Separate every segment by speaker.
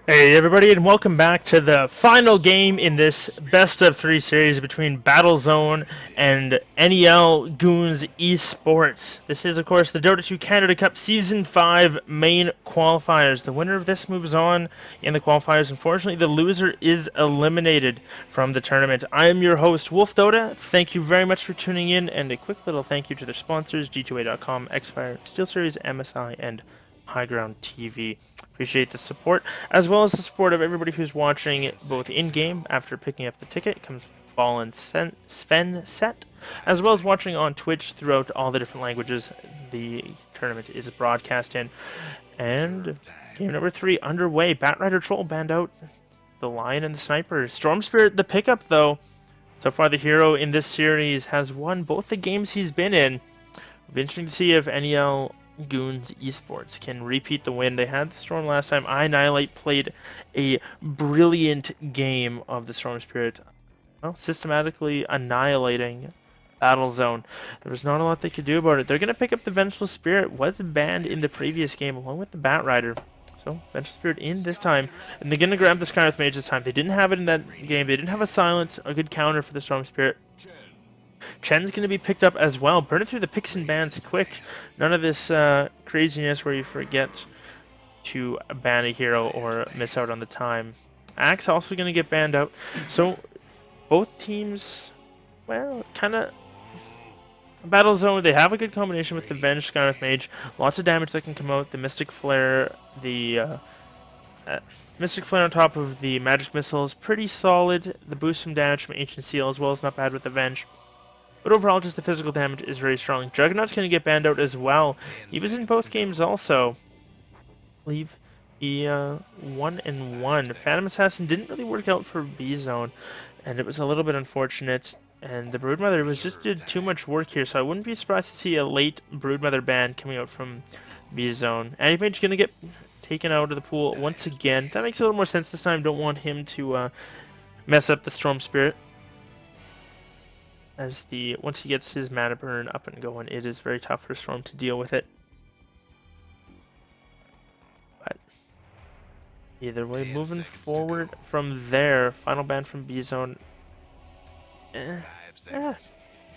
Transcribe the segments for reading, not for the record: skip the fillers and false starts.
Speaker 1: Hey everybody, and welcome back to the final game in this best of three series between Battlezone and NEL Goons Esports. This is, of course, the Dota 2 Canada Cup Season 5 main qualifiers. The winner of this moves on in the qualifiers. Unfortunately, the loser is eliminated from the tournament. I am your host, Wolf Dota. Thank you very much for tuning in, and a quick little thank you to their sponsors, G2A.com, Xfire, SteelSeries, MSI, and High Ground TV. Appreciate the support, as well as the support of everybody who's watching both in-game after picking up the ticket. It comes Ball and Sven set, as well as watching on Twitch throughout all the different languages the tournament is broadcast in. And game number 3 underway. Batrider Troll banned out the Lion and the Sniper. Storm Spirit the pickup, though. So far, the hero in this series has won both the games he's been in. It'll be interesting to see if NEL Goons Esports can repeat the win. They had the Storm last time. iAnnihilate played a brilliant game of the Storm Spirit, well, systematically annihilating Battlezone. There was not a lot they could do about it. They're going to pick up the Vengeful Spirit. Was banned in the previous game along with the Batrider. So, Vengeful Spirit in this time. And they're going to grab the Skywrath Mage this time. They didn't have it in that game. They didn't have a silence, a good counter for the Storm Spirit. Chen's going to be picked up as well. Burn it through the picks and bans quick. None of this craziness where you forget to ban a hero or miss out on the time. Axe also going to get banned out. So both teams, well, kind of Battlezone. They have a good combination with the Venge Skywrath Mage. Lots of damage that can come out. The Mystic Flare, Mystic Flare on top of the Magic Missile is pretty solid. The boost from damage from Ancient Seal as well is not bad with the Venge. But overall, just the physical damage is very strong. Juggernaut's going to get banned out as well. He was in both games also. I believe he 1-1. Phantom Assassin didn't really work out for B-Zone, and it was a little bit unfortunate. And the Broodmother was just did too much work here, so I wouldn't be surprised to see a late Broodmother ban coming out from B-Zone. Anti-Mage's going to get taken out of the pool once again. That makes a little more sense this time. Don't want him to mess up the Storm Spirit. As once he gets his mana burn up and going, it is very tough for Storm to deal with it. But either way, moving forward from there, final ban from B-Zone.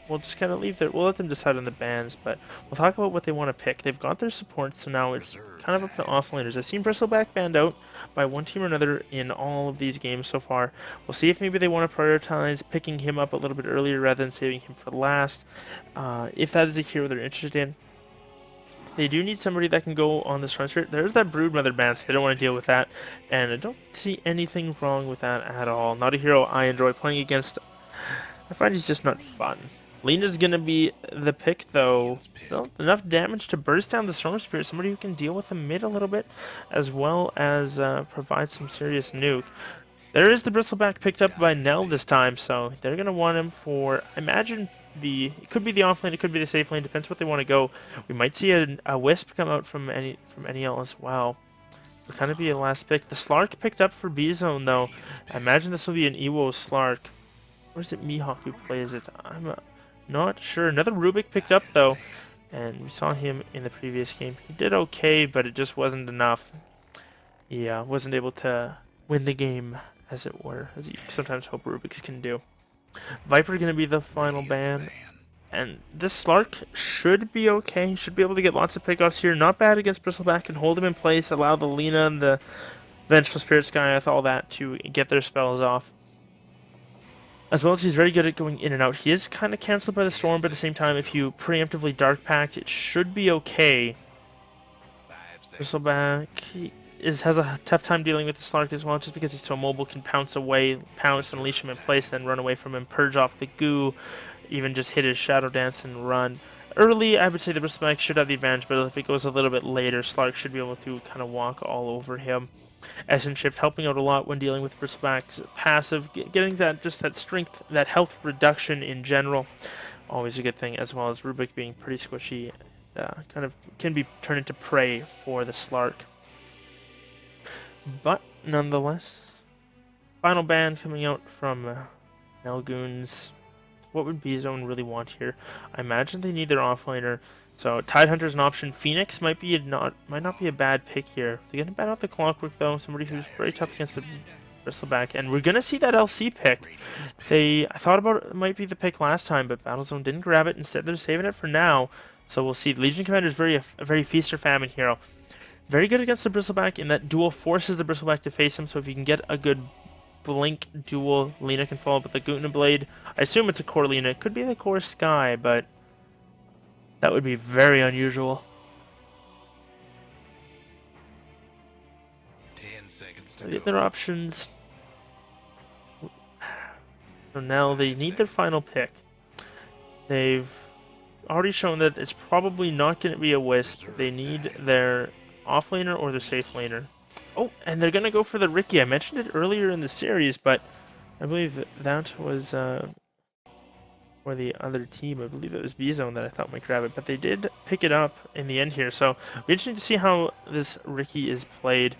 Speaker 1: We'll just kind of leave that. We'll let them decide on the bans, but we'll talk about what they want to pick. They've got their support, so now it's kind of up to offlaners. I've seen Bristleback banned out by one team or another in all of these games so far. We'll see if maybe they want to prioritize picking him up a little bit earlier rather than saving him for last. If that is a hero they're interested in. They do need somebody that can go on this front. There's that Broodmother ban, so they don't want to deal with that. And I don't see anything wrong with that at all. Not a hero I enjoy playing against. I find he's just not fun. Lena's going to be the pick, though. Well, enough damage to burst down the Storm Spirit. Somebody who can deal with the mid a little bit, as well as provide some serious nuke. There is the Bristleback picked up by Nell this time, so they're going to want him for, I imagine, it could be the off lane, it could be the safe lane, depends what they want to go. We might see a Wisp come out from NEL as well. It'll kind of be a last pick. The Slark picked up for B-Zone, though. I imagine this will be an Ewo Slark. Or is it Mihawk who plays it? I'm not sure. Another Rubik picked up, though, and we saw him in the previous game. He did okay, but it just wasn't enough. He wasn't able to win the game, as it were, as you sometimes hope Rubiks can do. Viper going to be the final ban, and this Slark should be okay. Should be able to get lots of pickoffs here. Not bad against Bristleback, and hold him in place, allow the Lena and the Vengeful Spirit Skywrath, all that, to get their spells off. As well as he's very good at going in and out. He is kind of cancelled by the Storm, but at the same time, if you preemptively Dark Pact, it should be okay. Bristleback has a tough time dealing with the Slark as well, just because he's so mobile, can pounce and leash him in place, then run away from him, purge off the goo, even just hit his Shadow Dance and run. Early, I would say the Bristleback should have the advantage, but if it goes a little bit later, Slark should be able to kind of walk all over him. Essence Shift helping out a lot when dealing with Bristleback's passive, getting that strength, that health reduction in general, always a good thing, as well as Rubik being pretty squishy, kind of can be turned into prey for the Slark. But nonetheless, final ban coming out from Goons. what would B-Zone really want here? I imagine they need their offlaner. So Tidehunter's an option. Phoenix might not be a bad pick here. They're gonna ban out the Clockwork though, somebody who's very tough against the Bristleback, and we're gonna see that LC pick. I thought about it might be the pick last time, but Battlezone didn't grab it. Instead, they're saving it for now. So we'll see. Legion Commander is a very feast or famine hero. Very good against the Bristleback in that duel forces the Bristleback to face him. So if you can get a good blink duel, Lena can follow up with the Gutna Blade. I assume it's a core Lena. It could be the core Sky, but that would be very unusual.
Speaker 2: 10 seconds to
Speaker 1: The
Speaker 2: go.
Speaker 1: other options. So now they need their final pick. They've already shown that it's probably not going to be a Wisp. They need their offlaner or their safe laner. Oh, and they're going to go for the Riki. I mentioned it earlier in the series, but I believe that was for the other team. I believe it was B-Zone that I thought might grab it, but they did pick it up in the end here. So it'll be interesting to see how this Riki is played.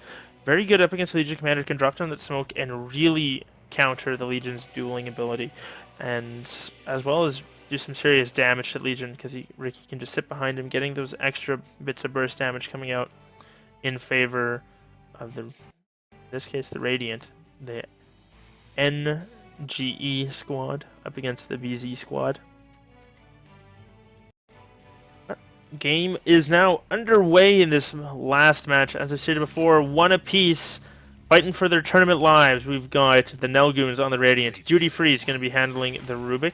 Speaker 1: Very good up against the Legion Commander, can drop down that smoke and really counter the Legion's dueling ability, and as well as do some serious damage to Legion because Riki can just sit behind him, getting those extra bits of burst damage coming out in favor of in this case, the Radiant, the NGE squad up against the BZ squad. Game is now underway in this last match. As I stated before, one apiece, fighting for their tournament lives. We've got the Goons on the Radiant. Duty Free is going to be handling the Rubik.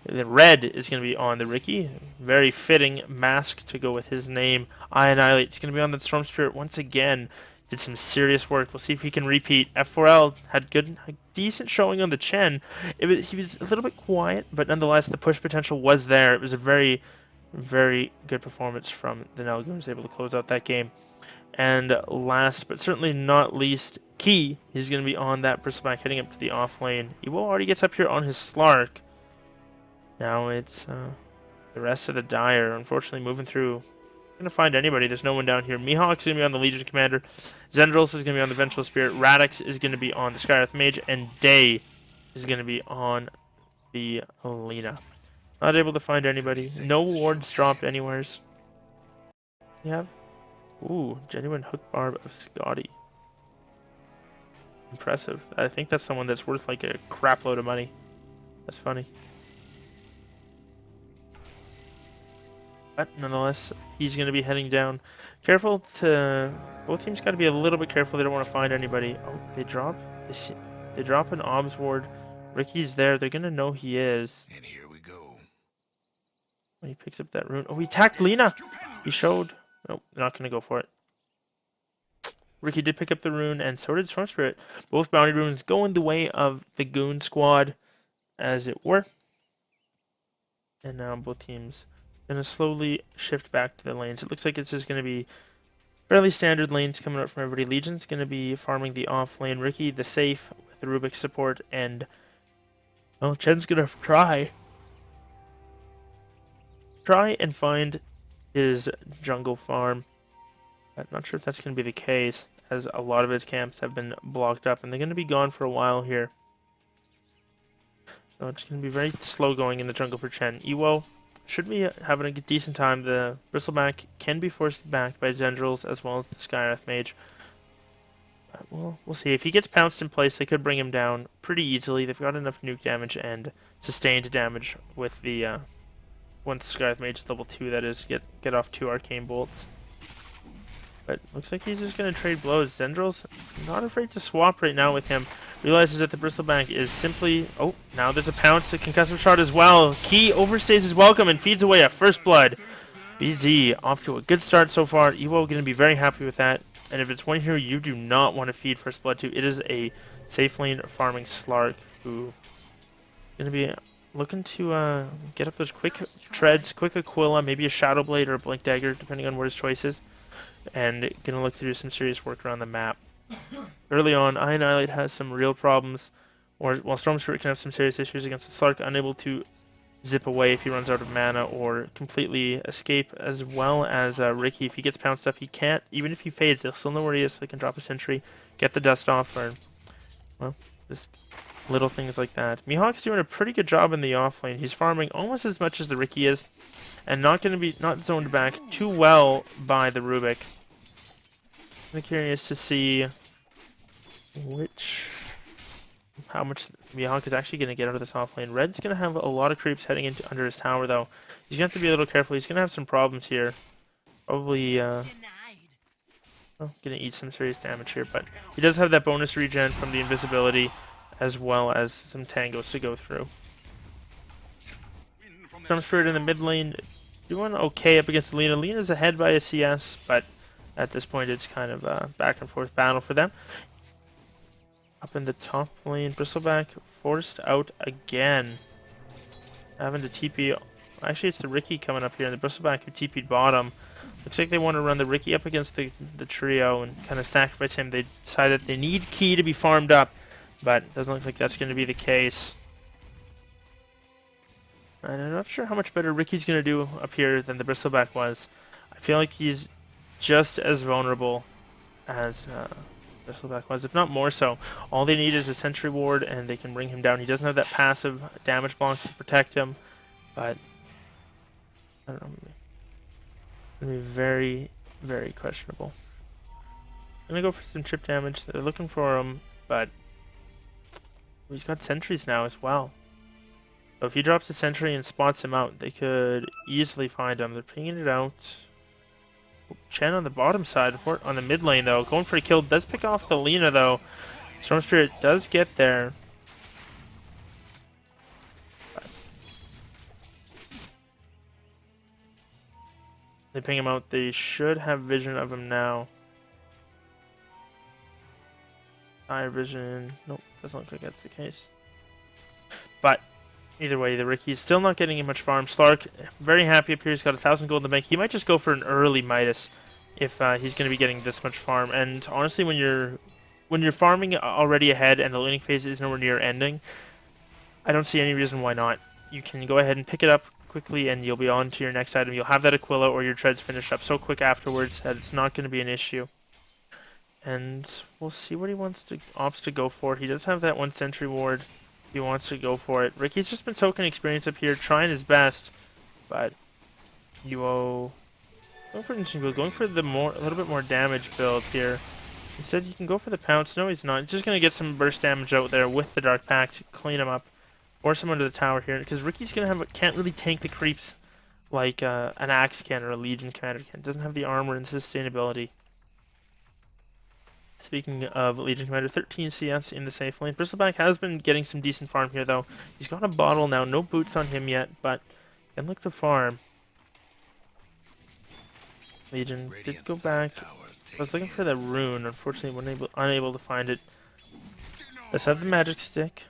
Speaker 1: The Red is going to be on the Riki. Very fitting mask to go with his name. I Annihilate is going to be on the Storm Spirit once again. Did some serious work. We'll see if he can repeat. F4L had a decent showing on the Chen. He was a little bit quiet, but nonetheless, the push potential was there. It was a very, very good performance from the Goons, able to close out that game. And last, but certainly not least, Key. He's going to be on that Bristleback heading up to the off lane. Ewo already gets up here on his Slark. Now it's the rest of the Dire, unfortunately, moving through. Going to find anybody. There's no one down here. Mihawk's going to be on the Legion Commander. Zendros is going to be on the Vengeful Spirit. Radix is going to be on the Skywrath Mage. And Day is going to be on the Lena. Not able to find anybody. No wards dropped anywheres. We have... Ooh, genuine hook barb of Scotty. Impressive. I think that's someone that's worth like a crap load of money. That's funny. But nonetheless, he's going to be heading down. Careful to... Both teams got to be a little bit careful. They don't want to find anybody. Oh, they drop an Obs ward. Ricky's there. They're going to know he is.
Speaker 2: And here we go.
Speaker 1: When he picks up that rune. Oh, he attacked Lena. He showed... Nope, they're not going to go for it. Ricky did pick up the rune, and so did Storm Spirit. Both bounty runes going the way of the Goon squad, as it were. And now both teams going to slowly shift back to the lanes. It looks like it's just going to be fairly standard lanes coming up from everybody. Legion's going to be farming the off lane. Ricky, the safe, with the Rubik support, and... Well, Chen's going to try and find his jungle farm. I'm not sure if that's going to be the case, as a lot of his camps have been blocked up, and they're going to be gone for a while here. So it's going to be very slow going in the jungle for Chen. Ewo should be having a decent time. The Bristleback can be forced back by Zendrils as well as the Skywrath Mage. Well, we'll see. If he gets pounced in place, they could bring him down pretty easily. They've got enough nuke damage and sustained damage with the... once Skywrath Mage is level 2, that is, get off 2 Arcane Bolts. But looks like he's just going to trade blows. Zendrils not afraid to swap right now with him. Realizes that the Bristleback is simply... Oh, now there's a pounce, a concussive shard as well. Key overstays his welcome and feeds away a First Blood. BZ off to a good start so far. Ewo going to be very happy with that. And if it's one hero you do not want to feed First Blood to, it is a safe lane farming Slark who going to be... looking to get up those quick treads, quick Aquila, maybe a Shadow Blade or a Blink Dagger, depending on what his choice is. And going to look to do some serious work around the map. Early on, I Annihilate has some real problems, while Storm Spirit can have some serious issues against the Slark, unable to zip away if he runs out of mana or completely escape, as well as Ricky. If he gets pounced up, he can't, even if he fades, they'll still know where he is, so they can drop a sentry, get the dust off, or, well, just Little things like that. Mihawk's doing a pretty good job in the off lane. He's farming almost as much as the Riki is, and not zoned back too well by the Rubik. I'm curious to see how much Mihawk is actually going to get out of this off lane. Red's going to have a lot of creeps heading into under his tower, though. He's going to have to be a little careful. He's going to have some problems here. Probably, going to eat some serious damage here, but he does have that bonus regen from the invisibility, as well as some tangos to go through. Storm Spirit in the mid lane, doing okay up against Lina. Lina's ahead by a CS, but at this point it's kind of a back and forth battle for them. Up in the top lane, Bristleback forced out again. Having to TP. Actually, it's the Riki coming up here, and the Bristleback who TP'd bottom. Looks like they want to run the Riki up against the trio and kind of sacrifice him. They decide that they need Key to be farmed up, but it doesn't look like that's going to be the case. And I'm not sure how much better Riki's going to do up here than the Bristleback was. I feel like he's just as vulnerable as Bristleback was, if not more so. All they need is a Sentry Ward, and they can bring him down. He doesn't have that passive damage block to protect him, but I don't know. It's going to be very, very questionable. I'm going to go for some chip damage. They're looking for him, but he's got sentries now as well. So if he drops a sentry and spots him out, they could easily find him. They're pinging it out. Chen on the bottom side, on the mid lane though, going for a kill. Does pick off the Lina though. Storm Spirit does get there. They ping him out. They should have vision of him now. Eye vision. Nope, doesn't look like that's the case. But either way, the Riki's still not getting much farm. Slark, very happy up here. He's got 1,000 gold in the bank. He might just go for an early Midas if he's going to be getting this much farm. And honestly, when you're farming already ahead and the laning phase is nowhere near ending, I don't see any reason why not. You can go ahead and pick it up quickly, and you'll be on to your next item. You'll have that Aquila or your treads finished up so quick afterwards that it's not going to be an issue. And we'll see what he opts to go for. He does have that one Sentry Ward. He wants to go for it. Riki's just been soaking experience up here, trying his best, but Yuo going for an interesting build, going for the a little bit more damage build here. Instead, he can go for the pounce. No, he's not. He's just gonna get some burst damage out there with the Dark Pact to clean him up, force him under the tower here, because Riki's can't really tank the creeps like an Axe can or a Legion commander can. Doesn't have the armor and sustainability. Speaking of Legion Commander, 13 CS in the safe lane. Bristleback has been getting some decent farm here, though. He's got a bottle now. No boots on him yet, but can look to farm. Legion did go back. I was looking for that rune. Unfortunately, unable to find it. Let's have the magic stick.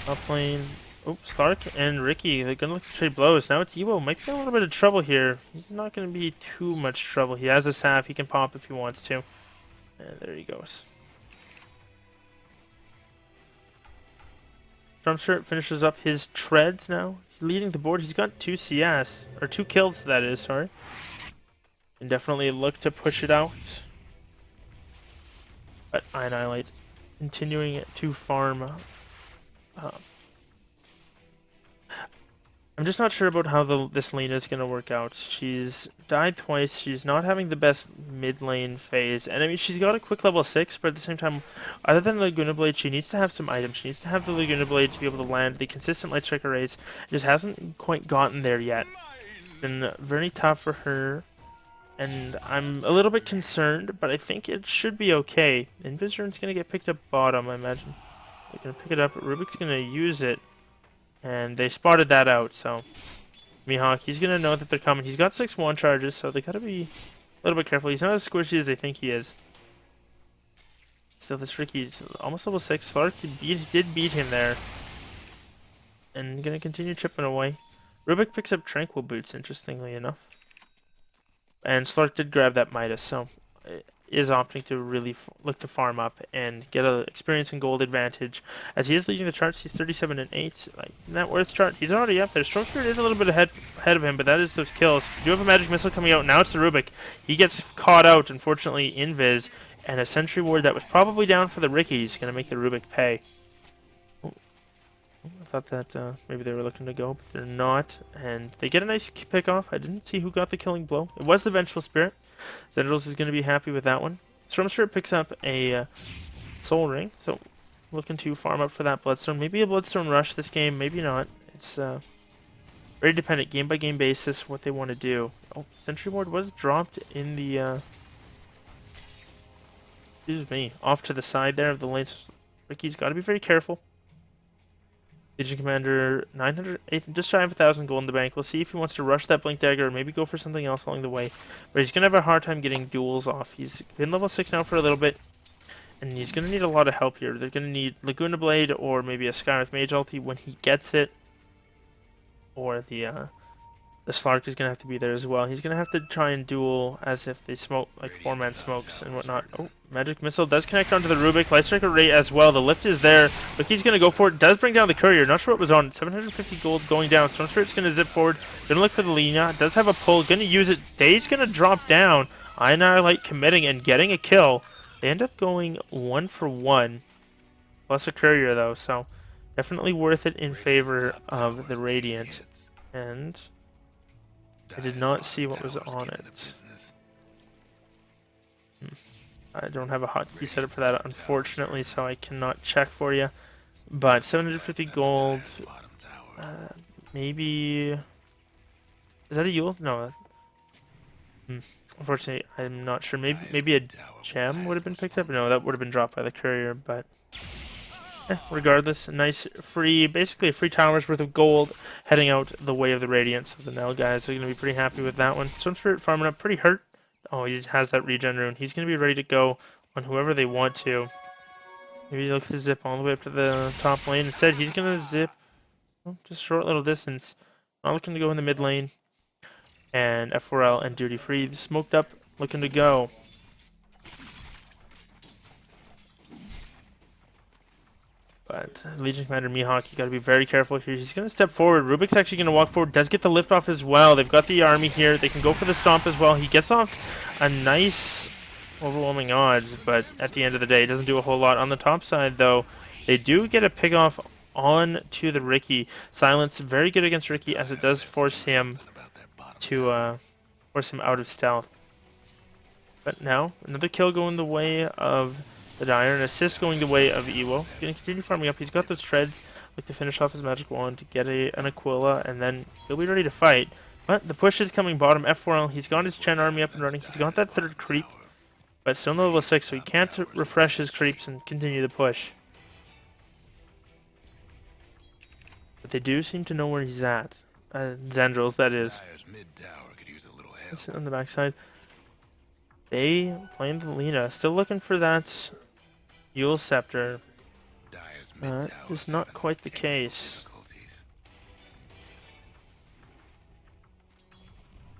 Speaker 1: Up lane. Oops, Slark and Riki. They're going to look to trade blows. Now it's Ewo. Might be in a little bit of trouble here. He's not going to be too much trouble. He has a salve. He can pop if he wants to. And there he goes. Storm Spirit finishes up his treads now. He's leading the board. He's got 2 CS. Or 2 kills, that is, sorry. Can definitely look to push it out. But Annihilate continuing to farm. I'm just not sure about how this lane is going to work out. She's died twice. She's not having the best mid lane phase. And I mean, she's got a quick level 6, but at the same time, other than Laguna Blade, she needs to have some items. She needs to have the Laguna Blade to be able to land the consistent Light Striker raids. Just hasn't quite gotten there yet. It's been very tough for her. And I'm a little bit concerned, but I think it should be okay. Invisurn's going to get picked up bottom, I imagine. They're going to pick it up. Rubik's going to use it. And they spotted that out, so Mihawk, he's going to know that they're coming. He's got 6 1 charges, so they got to be a little bit careful. He's not as squishy as they think he is. Still, this Riki's almost level 6. Slark did beat him there. And going to continue chipping away. Rubik picks up Tranquil Boots, interestingly enough. And Slark did grab that Midas, so is opting to really look to farm up and get a experience and gold advantage. As he is leading the charts, he's 37 and 8. Like net worth chart, he's already up there. Storm Spirit is a little bit ahead of him, but that is those kills. You do have a magic missile coming out. Now it's the Rubik. He gets caught out, unfortunately, invis, and a Sentry Ward that was probably down for the Riki is going to make the Rubik pay. Oh, I thought that maybe they were looking to go, but they're not. And they get a nice pick off. I didn't see who got the killing blow. It was the Vengeful Spirit. Zendros is going to be happy with that one. Storm Spirit picks up a Soul Ring, so looking to farm up for that Bloodstone. Maybe a Bloodstone rush this game, maybe not. It's very dependent, game by game basis, what they want to do. Oh, Sentry Ward was dropped in the excuse me, off to the side there of the lanes. Ricky's got to be very careful. Legion Commander, 900, just shy of 1,000 gold in the bank. We'll see if he wants to rush that Blink Dagger or maybe go for something else along the way. But he's going to have a hard time getting duels off. He's been level 6 now for a little bit, and he's going to need a lot of help here. They're going to need Laguna Blade or maybe a Skywrath Mage ulti when he gets it. Or the Slark is going to have to be there as well. He's going to have to try and duel as if they smoke, like 4-man smokes and whatnot. Oh, Magic Missile does connect onto the Rubik. Light Striker Ray as well. The lift is there. Look, he's going to go for it. Does bring down the Courier. Not sure what was on. 750 gold going down. Storm Spirit's going to zip forward. Going to look for the Lina. Does have a pull. Going to use it. Day's going to drop down. Annihilate committing and getting a kill. They end up going 1 for 1. Plus a Courier, though. So definitely worth it in favor of the Radiant. And I did not see what was on it. I don't have a hotkey set up for that, unfortunately, so I cannot check for you. But 750 gold, maybe... Is that a Yule? No. Unfortunately, I'm not sure. Maybe a gem would have been picked up. No, that would have been dropped by the Courier, but... regardless, a nice free, basically a free tower's worth of gold heading out the way of the Radiance. So the Nell guys are going to be pretty happy with that one. Storm Spirit farming up pretty hurt. Oh, he has that regen rune. He's going to be ready to go on whoever they want to. Maybe he looks to zip all the way up to the top lane. Instead, he's going to zip just a short little distance. Not looking to go in the mid lane. And F4L and Duty Free smoked up, looking to go. But Legion Commander Mihawk, you got to be very careful here. He's going to step forward. Rubik's actually going to walk forward. Does get the lift off as well. They've got the army here. They can go for the stomp as well. He gets off a nice overwhelming odds, but at the end of the day, it doesn't do a whole lot. On the top side, though, they do get a pick off on to the Ricky. Silence very good against Ricky, as it does force him to force him out of stealth. But now another kill going the way of the Dire, and assist going the way of Ewo. Going to continue farming up. He's got those treads like to finish off his magic wand to get an Aquila, and then he'll be ready to fight. But the push is coming bottom. F4L, he's got his Chen army up and running. He's got that third creep, but still no level 6, so he can't refresh his creeps and continue the push. But they do seem to know where he's at. Zendros, that is. Sit on the backside. They playing the Lina, still looking for that Yule Scepter. Is not quite the case.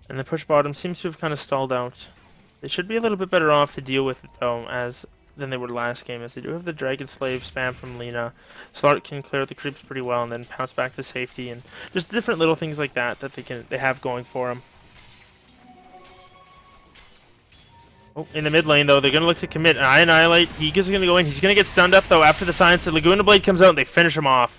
Speaker 1: And the push bottom seems to have kind of stalled out. They should be a little bit better off to deal with it though, than they were last game, as they do have the Dragon Slave spam from Lina. Slark can clear the creeps pretty well and then pounce back to safety, and just different little things like that they have going for them. Oh, in the mid lane, though, they're going to look to commit. I Annihilate. He is going to go in. He's going to get stunned up, though, after the silence. The Laguna Blade comes out, and they finish him off.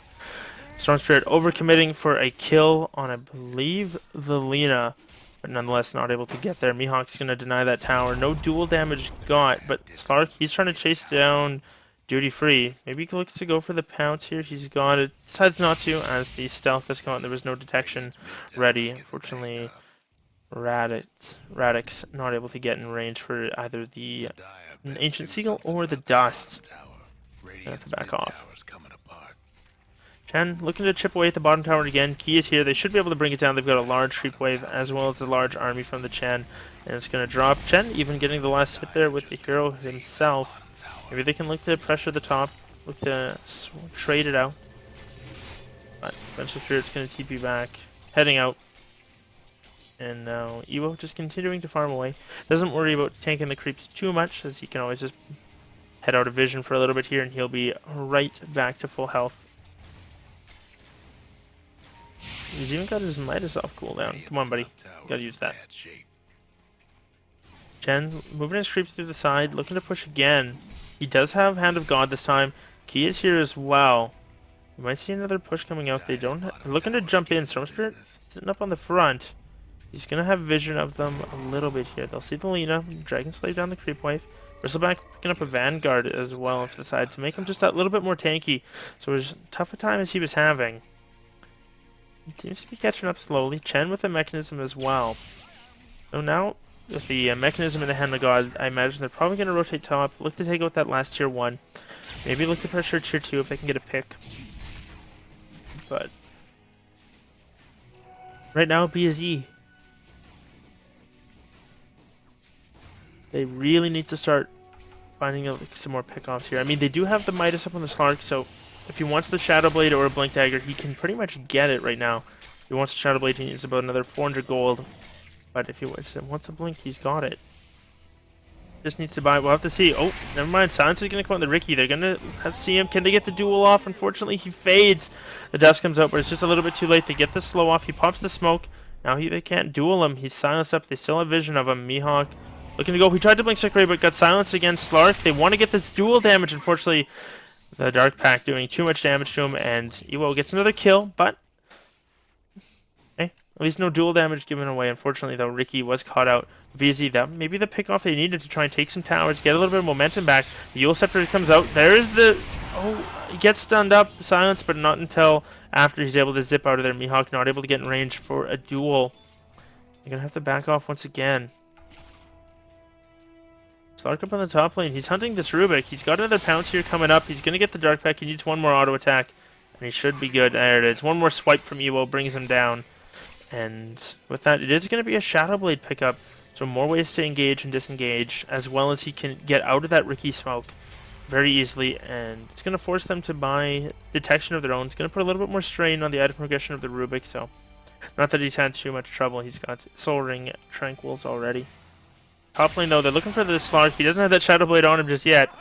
Speaker 1: Storm Spirit overcommitting for a kill on, I believe, the Lina, but nonetheless not able to get there. Mihawk's going to deny that tower. No dual damage got, but Slark, he's trying to chase down Duty Free. Maybe he looks to go for the pounce here. He's got it. Decides not to, as the stealth has come out. There was no detection ready. Unfortunately, Radix not able to get in range for either the Ancient Seagull or the Dust. Have to back off. Chen looking to chip away at the bottom tower again. Key is here. They should be able to bring it down. They've got a large creep wave as well as a large army from the Chen. And it's going to drop. Chen even getting the last hit there with the hero himself. Maybe they can look to pressure the top. Look to trade it out. But Vengeful Spirit's going to TP back. Heading out. And now Evo just continuing to farm away. Doesn't worry about tanking the creeps too much, as he can always just head out of vision for a little bit here, and he'll be right back to full health. He's even got his Midas off cooldown. Come on, buddy. Gotta use that. Chen moving his creeps through the side, looking to push again. He does have Hand of God this time. Key is here as well. You might see another push coming out. They're looking to jump in. Storm Spirit sitting up on the front. He's going to have vision of them a little bit here. They'll see the Lina. Dragon Slave down the creep wave. Bristleback picking up a Vanguard as well to the side to make him just that little bit more tanky. So as tough a time as he was having. He seems to be catching up slowly. Chen with the mechanism as well. So now, with the mechanism in the Hand of God, I imagine they're probably going to rotate top. Look to take out that last tier 1. Maybe look to pressure tier 2 if they can get a pick. But right now, B is E. They really need to start finding some more pickoffs here. I mean, they do have the Midas up on the Slark, so if he wants the Shadow Blade or a Blink Dagger, he can pretty much get it right now. If he wants the Shadow Blade, he needs about another 400 gold. But if he wants a Blink, he's got it. Just needs to buy it. We'll have to see. Oh, never mind. Silence is going to come out the Ricky. They're going to have to see him. Can they get the duel off? Unfortunately, he fades. The dust comes out, but it's just a little bit too late to get the slow off. He pops the smoke. Now they can't duel him. He's silenced up. They still have vision of him. Mihawk looking to go. He tried to blink Sick Ray, but got silenced against Slark. They want to get this duel damage. Unfortunately, the Dark Pack doing too much damage to him, and Ewo gets another kill, but hey, at least no dual damage given away. Unfortunately, though, Ricky was caught out. BZ, that may be the pickoff they needed to try and take some towers, get a little bit of momentum back. The Yule Scepter comes out. There's the... Oh, he gets stunned up, silenced, but not until after he's able to zip out of there. Mihawk not able to get in range for a duel. They're going to have to back off once again. Slark up on the top lane. He's hunting this Rubik. He's got another pounce here coming up. He's going to get the Dark Pack. He needs one more auto attack, and he should be good. There it is. One more swipe from Ewo brings him down. And with that, it is going to be a Shadow Blade pickup. So more ways to engage and disengage, as well as he can get out of that Ricky smoke very easily. And it's going to force them to buy detection of their own. It's going to put a little bit more strain on the item progression of the Rubik. So not that he's had too much trouble. He's got Soul Ring Tranquils already. Top lane, though, they're looking for the Slark. He doesn't have that Shadow Blade on him just yet.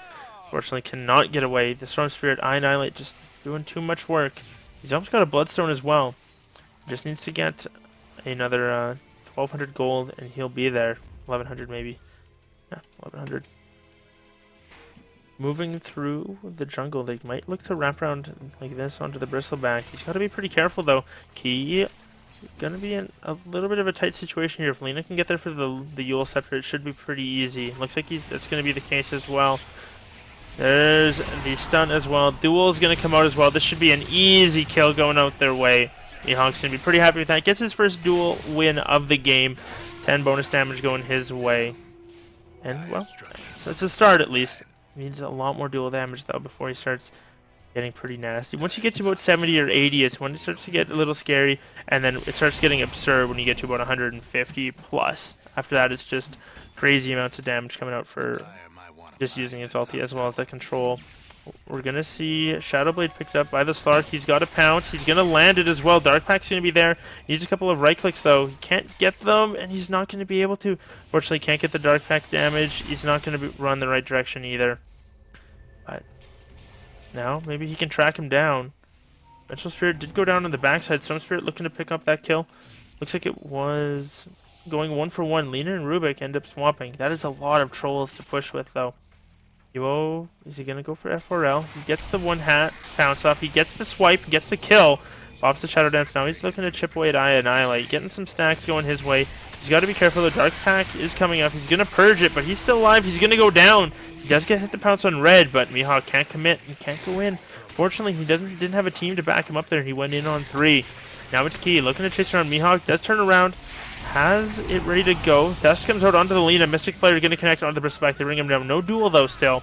Speaker 1: Fortunately, cannot get away. The Storm Spirit, Eye Annihilate, just doing too much work. He's almost got a Bloodstone as well. Just needs to get another 1,200 gold, and he'll be there. 1,100 maybe. Yeah, 1,100. Moving through the jungle, they might look to wrap around like this onto the Bristleback. He's got to be pretty careful, though. Key gonna be in a little bit of a tight situation here. If Lina can get there for the Yule Scepter, it should be pretty easy. Looks like that's gonna be the case as well. There's the stun as well. Duel is gonna come out as well. This should be an easy kill going out their way. Mihawk's gonna be pretty happy with that. Gets his first duel win of the game. 10 bonus damage going his way. And well, so it's a start at least. Needs a lot more duel damage though before he starts getting pretty nasty. Once you get to about 70 or 80, it's when it starts to get a little scary, and then it starts getting absurd when you get to about 150 plus. After that, it's just crazy amounts of damage coming out for just using his ulti as well as the control. We're going to see Shadow Blade picked up by the Slark. He's got a pounce. He's going to land it as well. Dark Pack's going to be there. He needs a couple of right clicks though. He can't get them, and he's not going to be able to. Fortunately, can't get the Dark Pack damage. He's not going to run the right direction either. But now, maybe he can track him down. Vengeful Spirit did go down on the backside. Storm Spirit looking to pick up that kill. Looks like it was going 1-for-1. Lina and Rubik end up swapping. That is a lot of trolls to push with, though. Ewo, is he going to go for FRL? He gets the one hat, pounce off. He gets the swipe, gets the kill. Pops the Shadow Dance. Now he's looking to chip away at Eye Annihilate. Getting some stacks going his way. He's got to be careful. The Dark Pack is coming up. He's going to purge it, but he's still alive. He's going to go down. He does get hit the pounce on red, but Mihawk can't commit. He can't go in. Fortunately, he didn't have a team to back him up there. He went in on 3. Now it's Key. Looking to chase around. Mihawk does turn around. Has it ready to go. Dust comes out onto the Lina. Mystic Player going to connect onto the Bristleback. They bring him down. No duel, though, still.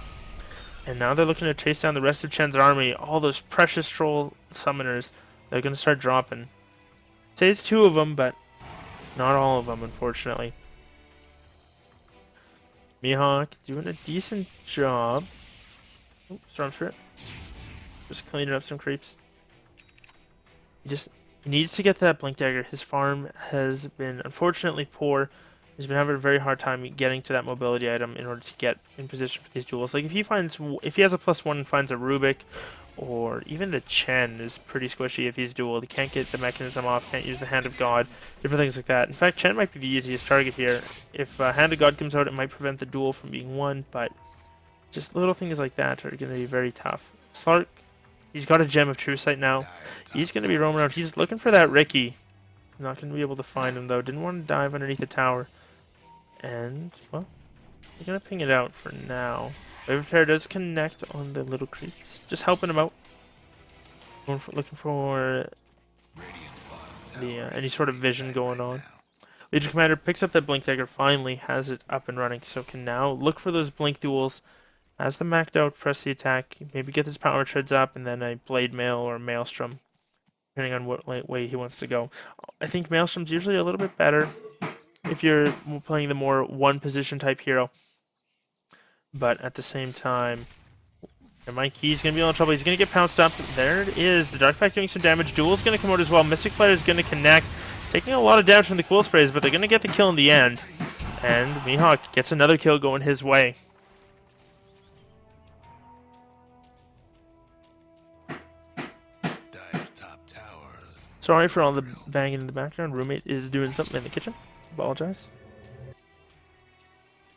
Speaker 1: And now they're looking to chase down the rest of Chen's army. All those precious troll summoners. They're going to start dropping. Say it's 2 of them, but not all of them, unfortunately. Mihawk doing a decent job. Oh, Storm Spirit. Just cleaning up some creeps. He needs to get that Blink Dagger. His farm has been unfortunately poor. He's been having a very hard time getting to that mobility item in order to get in position for these duels. Like if he has a +1 and finds a Rubik, or even the Chen is pretty squishy if he's dueled. He can't get the mechanism off, can't use the Hand of God, different things like that. In fact, Chen might be the easiest target here. If Hand of God comes out, it might prevent the duel from being won, but just little things like that are going to be very tough. Slark He's got a Gem of True Sight now. He's going to be roaming around. He's looking for that Ricky. Not going to be able to find him, though. Didn't want to dive underneath the tower. And, well, we're going to ping it out for now. Wave of Terror does connect on the little creeps. Just helping him out. Looking for the any sort of vision going on. Legion Commander picks up that Blink Dagger, finally has it up and running, so can now look for those Blink duels. As the maxed out, press the attack, maybe get his power treads up, and then a Blade Mail or Maelstrom, depending on what way he wants to go. I think Maelstrom's usually a little bit better if you're playing the more one-position type hero. But at the same time, Mike, he's going to be in trouble. He's going to get pounced up. There it is. The Dark Pact doing some damage. Duel's going to come out as well. Mystic Flare is going to connect. Taking a lot of damage from the Cool Sprays, but they're going to get the kill in the end. And Mihawk gets another kill going his way. Sorry for all the banging in the background. Roommate is doing something in the kitchen. Apologize.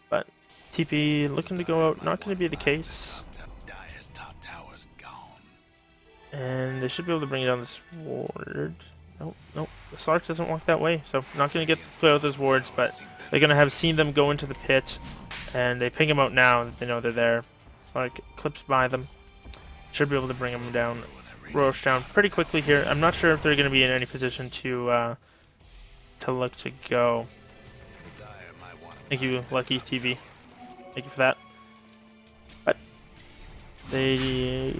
Speaker 1: But TP looking to go out. Not going to be the case. And they should be able to bring down this ward. Nope. The Slark doesn't walk that way, so not going to get to play with those wards, but they're going to have seen them go into the pit, and they ping them out now. They know they're there. Slark clips by them. Should be able to bring them down, Roche down pretty quickly here. I'm not sure if they're going to be in any position to look to go. Thank you, Lucky TV. Thank you for that. They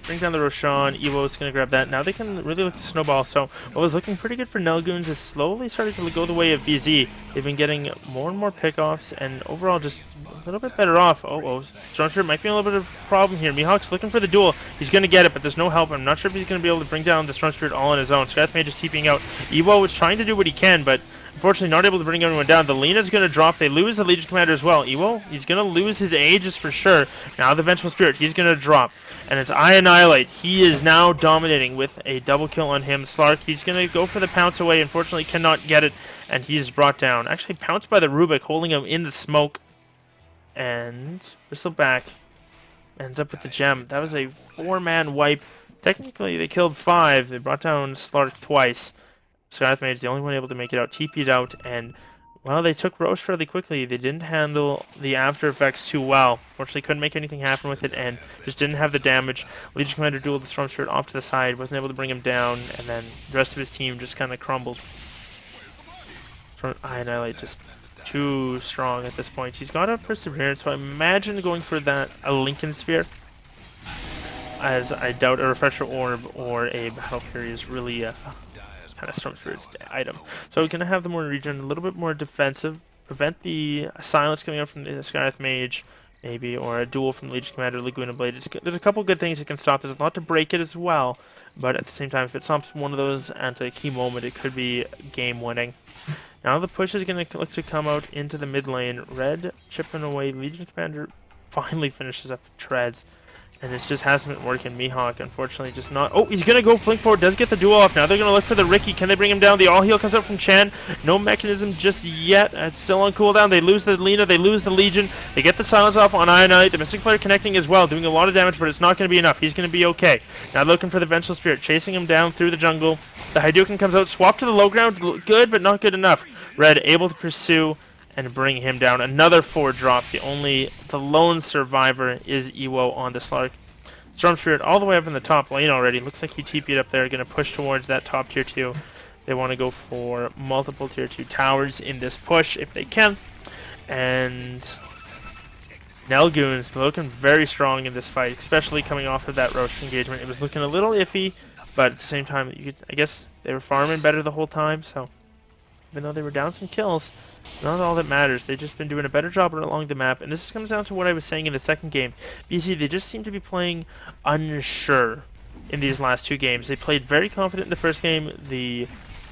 Speaker 1: bring down the Roshan. Evo's going to grab that. Now they can really look to snowball. So what was looking pretty good for Goons is slowly starting to go the way of BZ. They've been getting more and more pickoffs and overall just a little bit better off. Stormspirit might be a little bit of a problem here. Mihawk's looking for the duel. He's going to get it, but there's no help. I'm not sure if he's going to be able to bring down the Stormspirit all on his own. Strathmage is TPing out. Evo is trying to do what he can, but unfortunately not able to bring everyone down. The Lena's going to drop. They lose the Legion Commander as well. Evo, he's going to lose his Aegis for sure. Now the Vengeful Spirit, he's going to drop. And it's I Annihilate. He is now dominating with a double kill on him. Slark, he's going to go for the pounce away. Unfortunately cannot get it. And he's brought down. Actually pounced by the Rubik, holding him in the smoke. And Bristleback ends up with the gem. That was a 4-man wipe. Technically they killed 5. They brought down Slark twice. Strathmage is the only one able to make it out, TP'd out, and well, they took Roche fairly quickly. They didn't handle the after effects too well. Fortunately, couldn't make anything happen with it, and just didn't have the damage. Legion Commander dueled the Stormspirit off to the side, wasn't able to bring him down, and then the rest of his team just kind of crumbled. I Annihilate just too strong at this point. He's got a Perseverance, so I imagine going for that, a Lincoln Sphere, as I doubt a Refresher Orb or a Battle Fury is really kind of Stormspirit's item. So we're going to have the more region, a little bit more defensive, prevent the silence coming out from the Skarath Mage, maybe, or a duel from Legion Commander, Laguna Blade. There's a couple good things it can stop. There's a lot to break it as well, but at the same time, if it stops one of those at a key moment, it could be game-winning. Now the push is going to look to come out into the mid lane. Red chipping away. Legion Commander finally finishes up the treads. And it just hasn't been working. Mihawk, unfortunately, just not... Oh, he's going to go blink forward. Does get the duel off. Now they're going to look for the Ricky. Can they bring him down? The all-heal comes out from Chen. No mechanism just yet. It's still on cooldown. They lose the Lena. They lose the Legion. They get the silence off on Ionite. The Mystic Flare connecting as well, doing a lot of damage, but it's not going to be enough. He's going to be okay. Now looking for the Vengeful Spirit, chasing him down through the jungle. The Hadouken comes out. Swap to the low ground. Good, but not good enough. Red able to pursue and bring him down. Another 4-drop. The lone survivor is Ewo on the Slark. Stormspirit all the way up in the top lane already. Looks like he TP'd up there. Going to push towards that top tier 2. They want to go for multiple tier 2 towers in this push if they can. And Goons looking very strong in this fight, especially coming off of that Roche engagement. It was looking a little iffy, but at the same time, I guess they were farming better the whole time. So even though they were down some kills, not all that matters. They've just been doing a better job along the map. And this comes down to what I was saying in the second game. BC, they just seem to be playing unsure in these last 2 games. They played very confident in the first game.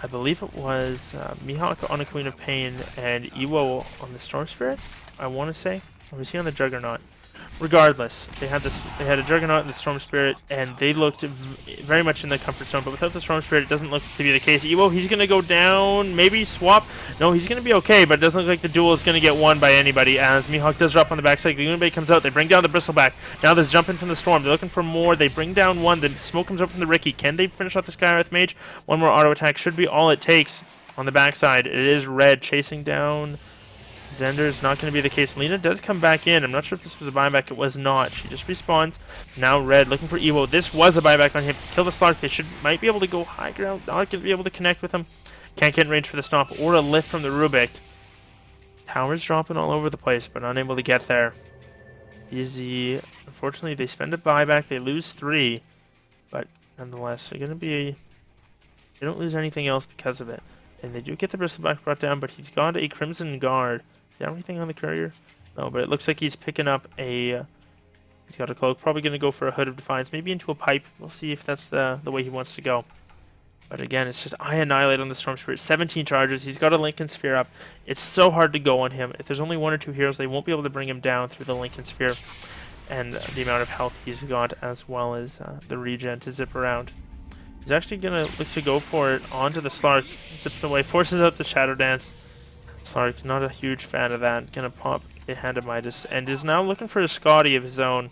Speaker 1: I believe it was Mihawk on a Queen of Pain and Ewo on the Stormspirit, I want to say. Or was he on the Juggernaut? Regardless, they had a Juggernaut and the Storm Spirit, and they looked very much in the comfort zone. But without the Storm Spirit, it doesn't look to be the case. Evo, he's gonna go down. Maybe swap. No, he's gonna be okay, but it doesn't look like the duel is gonna get won by anybody. As Mihawk does drop on the backside, Goonbait comes out. They bring down the Bristleback. Now there's jumping from the Storm. They're looking for more. They bring down one. The smoke comes up from the Ricky. Can they finish off the Skywrath Mage? One more auto attack should be all it takes on the backside. It is Red chasing down Zender. Is not going to be the case. Lena does come back in. I'm not sure if this was a buyback. It was not. She just respawns. Now Red looking for Evo. This was a buyback on him. Kill the Slark. They might be able to go high ground. Not going to be able to connect with him. Can't get in range for the stomp or a lift from the Rubik. Towers dropping all over the place, but unable to get there. Easy. Unfortunately, they spend a buyback. They lose 3, but nonetheless, they're going to be. They don't lose anything else because of it. And they do get the Bristleback brought down, but he's got a Crimson Guard. Do you have anything on the courier? No, but it looks like he's picking up a... he's got a cloak. Probably going to go for a Hood of Defiance. Maybe into a pipe. We'll see if that's the way he wants to go. But again, it's just I Annihilate on the Storm Spirit. 17 charges. He's got a Lincoln Sphere up. It's so hard to go on him. If there's only 1 or 2 heroes, they won't be able to bring him down through the Lincoln Sphere. And the amount of health he's got, as well as the regen to zip around. He's actually going to look to go for it onto the Slark. Zips away, forces out the Shadow Dance. Slark's not a huge fan of that. Going to pop a Hand of Midas. And is now looking for a Scotty of his own.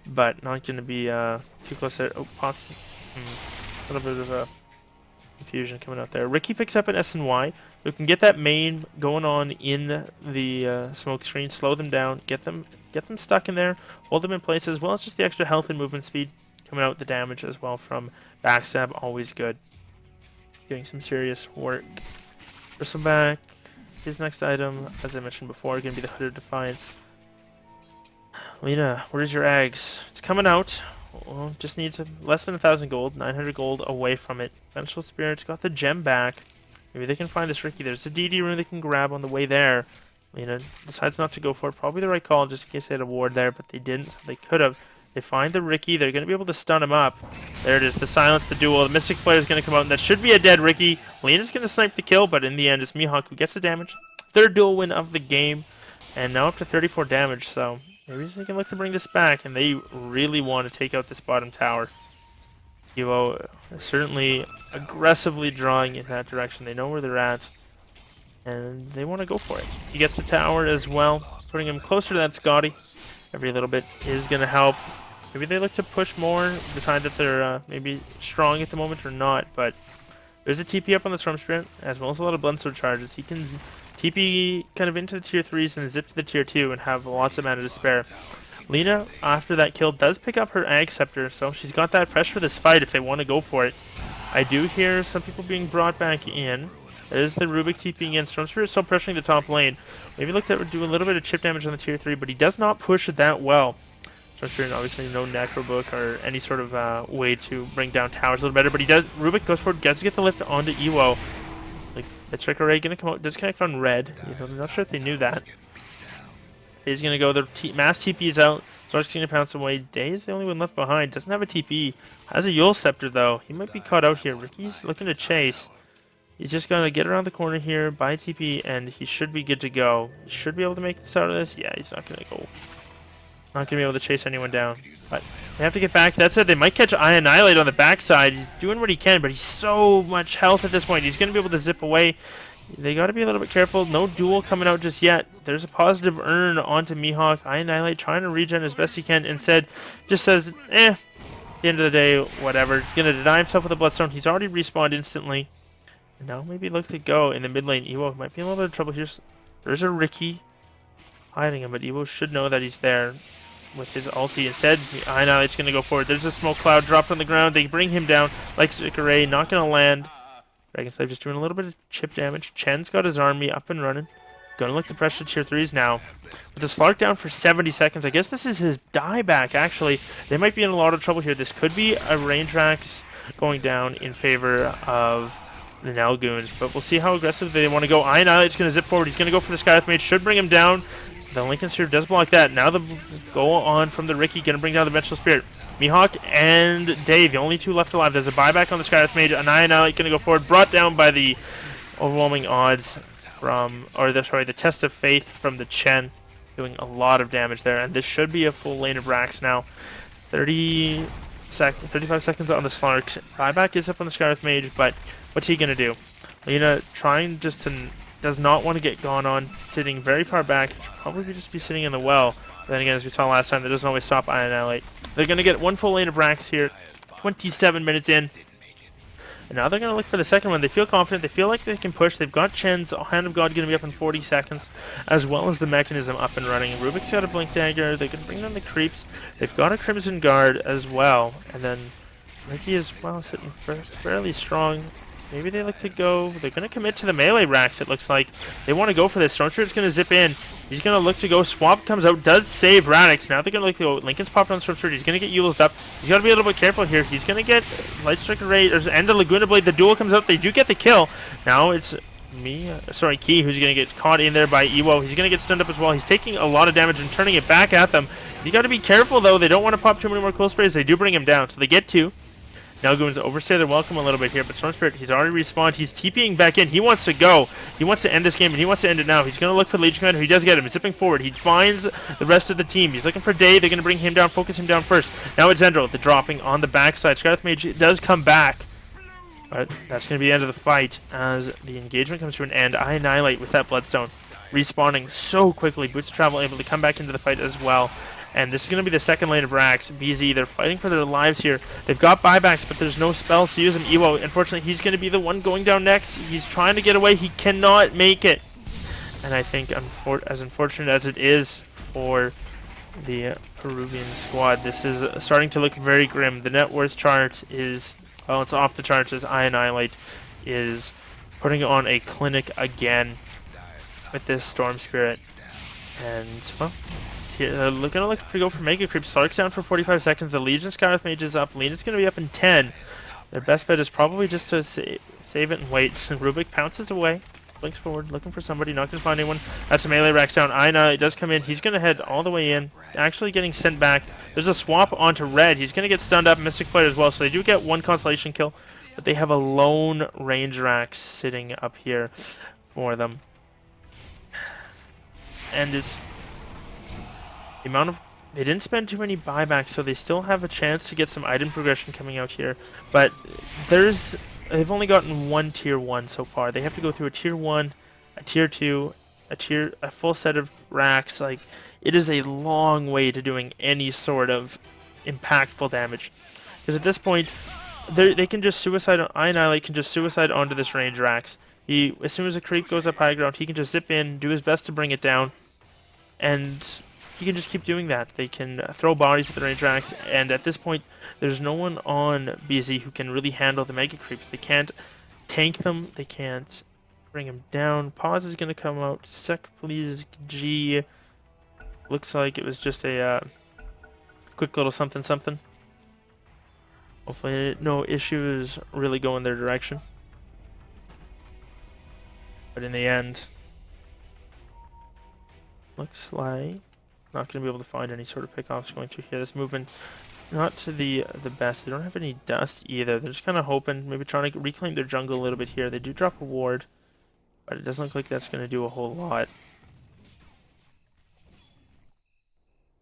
Speaker 1: But not going to be too close there. Oh, pops. A little bit of a confusion coming out there. Ricky picks up an SNY. We can get that main going on in the smoke screen. Slow them down. Get them stuck in there. Hold them in place, as well as just the extra health and movement speed. Coming out with the damage as well from backstab, always good. Doing some serious work. Bristleback, his next item, as I mentioned before, going to be the Hood of Defiance. Lena, where's your eggs? It's coming out. Well, just needs less than 1,000 gold, 900 gold away from it. Vengeful Spirit's got the gem back. Maybe they can find this Ricky. There's a DD rune they can grab on the way there. Lena decides not to go for it. Probably the right call, just in case they had a ward there, but they didn't, so they could have. They find the Ricky. They're going to be able to stun him up. There it is. The silence, the duel. The Mystic Flare is going to come out, and that should be a dead Ricky. Lena's going to snipe the kill, but in the end, it's Mihawk who gets the damage. 3rd duel win of the game, and now up to 34 damage, so maybe they can look to bring this back, and they really want to take out this bottom tower. Evo certainly aggressively drawing in that direction. They know where they're at, and they want to go for it. He gets the tower as well, putting him closer to that Scotty. Every little bit is going to help. Maybe they look to push more, decide that they're maybe strong at the moment or not, but there's a TP up on the Storm Spirit, as well as a lot of Bloodsword charges. He can TP kind of into the tier 3s and zip to the tier 2 and have lots of mana to spare. Lena, after that kill, does pick up her Ag Scepter, so she's got that fresh for this fight if they want to go for it. I do hear some people being brought back in. There's the Rubik TPing in. Storm Spirit is still pressuring the top lane. Maybe looked at doing a little bit of chip damage on the tier 3, but he does not push it that well. Storm Spirit, obviously no Necro Book or any sort of way to bring down towers a little better, but he does. Rubik goes forward, gets to get the lift onto Ewo. Like, the Trick Array going to come out, does connect on Red. I'm not sure if they knew that. He's going to go, the mass TP is out. Starts going to pounce away. Day is the only one left behind. Doesn't have a TP. Has a Yule Scepter though. He might be caught out here. Ricky's looking to chase. He's just going to get around the corner here, buy TP, and he should be good to go. He should be able to make this out of this. Yeah, he's not going to go. Not going to be able to chase anyone down. But they have to get back. That said, they might catch I Annihilate on the backside. He's doing what he can, but he's so much health at this point. He's going to be able to zip away. They got to be a little bit careful. No duel coming out just yet. There's a positive earn onto Mihawk. I Annihilate trying to regen as best he can. Instead, just says, at the end of the day, whatever. He's going to deny himself with a Bloodstone. He's already respawned instantly. And now maybe look to go in the mid lane. Ewo might be in a little bit of trouble here. There's a Ricky hiding him, but Ewo should know that he's there with his ulti. Instead, I know it's going to go forward. There's a smoke cloud dropped on the ground. They bring him down like Zikaray. Not going to land. Dragonslave just doing a little bit of chip damage. Chen's got his army up and running. Going to look to pressure tier 3s now. With the Slark down for 70 seconds. I guess this is his dieback, actually. They might be in a lot of trouble here. This could be a Rangetrax going down in favor of the Nell Goons, but we'll see how aggressive they want to go. I Annihilate's going to zip forward. He's going to go for the Skywrath Mage. Should bring him down. The Lincoln Sphere does block that. Now the go on from the Ricky. Going to bring down the Vengeful Spirit. Mihawk and Dave, the only 2 left alive. There's a buyback on the Skywrath Mage. Annihilate going to go forward. Brought down by the overwhelming odds from, the Test of Faith from the Chen. doing a lot of damage there, and this should be a full lane of racks now. 35 seconds on the Slarks. Buyback is up on the Scarlet Mage, but what's he gonna do? Lena trying just to does not want to get gone on, sitting very far back. Should probably just be sitting in the well. But then again, as we saw last time, that doesn't always stop Annihilate. They're gonna get one full lane of racks here. 27 minutes in. And now they're going to look for the second one. They feel confident. They feel like they can push. They've got Chen's Hand of God going to be up in 40 seconds, as well as the Mechanism up and running. Rubik's got a Blink Dagger. They can bring down the creeps. They've got a Crimson Guard as well. And then Ricky as well, sitting fairly strong. Maybe they look to go. They're going to commit to the melee racks, it looks like. They want to go for this. Stormspirit's going to zip in. He's going to look to go. Swap comes out. Does save Radix. Now they're going to look to go. Lincoln's popped on Stormspirit. He's going to get Yule's up. He's got to be a little bit careful here. He's going to get Light Strike Array and the Laguna Blade. The duel comes out. They do get the kill. Now it's Key, who's going to get caught in there by Ewo. He's going to get stunned up as well. He's taking a lot of damage and turning it back at them. You got to be careful, though. They don't want to pop too many more cool sprays. They do bring him down. So they get 2. Now Goons overstay their welcome a little bit here, but Stormspirit, he's already respawned. He's TPing back in. He wants to go. He wants to end this game, and he wants to end it now. He's going to look for the Legion Commander. He does get him. He's zipping forward. He finds the rest of the team. He's looking for Day. They're going to bring him down, focus him down first. Now it's Zendro, the dropping on the backside. Scarlet Mage does come back, but that's going to be the end of the fight as the engagement comes to an end. I Annihilate with that Bloodstone, respawning so quickly. Boots of Travel able to come back into the fight as well. And this is going to be the second lane of racks. BZ, they're fighting for their lives here. They've got buybacks, but there's no spells to use them. Ewo, unfortunately, he's going to be the one going down next. He's trying to get away. He cannot make it. And I think, as unfortunate as it is for the Peruvian squad, this is starting to look very grim. The net worth chart is, well, it's off the charts as I Annihilate is putting on a clinic again with this Storm Spirit. And, well, they're gonna look to go for Mega Creep. Slark's down for 45 seconds. The Legion Scarlet Mage is up. Lena's gonna be up in 10. Their best bet is probably just to save it and wait. Rubik pounces away, blinks forward, looking for somebody. Not gonna find anyone. That's a melee racks down. Aina does come in. He's gonna head all the way in. Actually getting sent back. There's a swap onto red. He's gonna get stunned up. Mystic Flight as well. So they do get one constellation kill, but they have a lone range rack sitting up here for them. And it's the amount of, they didn't spend too many buybacks, so they still have a chance to get some item progression coming out here. But they've only gotten one tier 1 so far. They have to go through a tier 1, a tier 2, a full set of racks. Like, it is a long way to doing any sort of impactful damage. Because at this point, they can just suicide. Annihilate can just suicide onto this range racks. As soon as a creep goes up high ground, he can just zip in, do his best to bring it down, and he can just keep doing that. They can throw bodies at the range racks, and at this point, there's no one on BZ who can really handle the Mega Creeps. They can't tank them. They can't bring them down. Pause is going to come out. Sec, please, G. Looks like it was just a quick little something. Hopefully no issues really go in their direction. But in the end, looks like not going to be able to find any sort of pickoffs going through here. This movement, not to the best. They don't have any dust either. They're just kind of hoping, maybe trying to reclaim their jungle a little bit here. They do drop a ward, but it doesn't look like that's going to do a whole lot.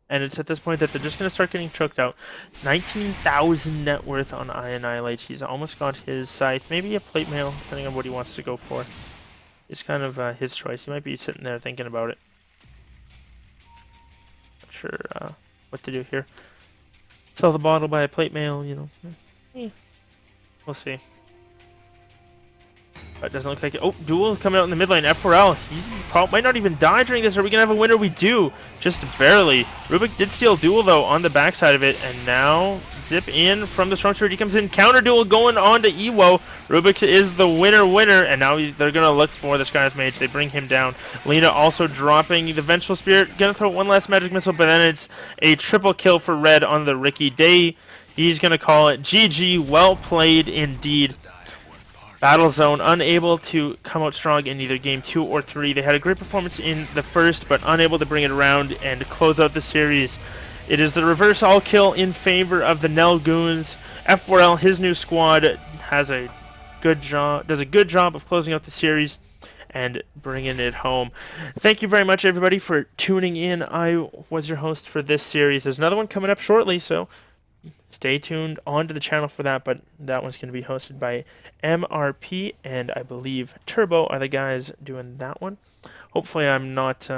Speaker 1: And it's at this point that they're just going to start getting choked out. 19,000 net worth on I Annihilate. He's almost got his scythe. Maybe a plate mail, depending on what he wants to go for. It's kind of his choice. He might be sitting there thinking about it. Sure what to do here. Sell the bottle, buy a plate mail, you know. We'll see. But it doesn't look like it. Oh, duel coming out in the mid lane. F4L. He might not even die during this. Are we going to have a winner? We do. Just barely. Rubik did steal duel, though, on the backside of it. And now zip in from the Storm Spirit. He comes in. Counter duel going on to Ewo. Rubik is the winner. And now they're going to look for the Sky's Mage. They bring him down. Lena also dropping the Vengeful Spirit. Going to throw one last magic missile, but then it's a triple kill for red on the Ricky Day. He's going to call it GG. Well played indeed. Battle Zone unable to come out strong in either game 2 or 3. They had a great performance in the first, but unable to bring it around and close out the series. It is the reverse all kill in favor of the Nell Goons. F4L, his new squad, does a good job of closing out the series. and bringing it home. Thank you very much, everybody, for tuning in. I was your host for this series. There's another one coming up shortly, so stay tuned onto the channel for that, but that one's going to be hosted by MRP, and I believe Turbo are the guys doing that one. Hopefully I'm not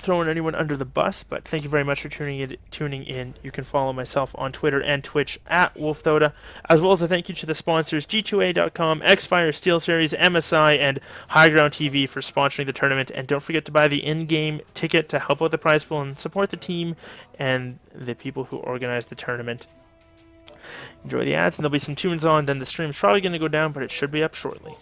Speaker 1: throwing anyone under the bus, but thank you very much for tuning in. You can follow myself on Twitter and Twitch at WolfDota, as well as a thank you to the sponsors G2A.com, Xfire, SteelSeries, MSI, and Highground TV for sponsoring the tournament. And don't forget to buy the in-game ticket to help out the prize pool and support the team and the people who organize the tournament. Enjoy the ads, and there'll be some tunes on. Then the stream's probably going to go down, but it should be up shortly.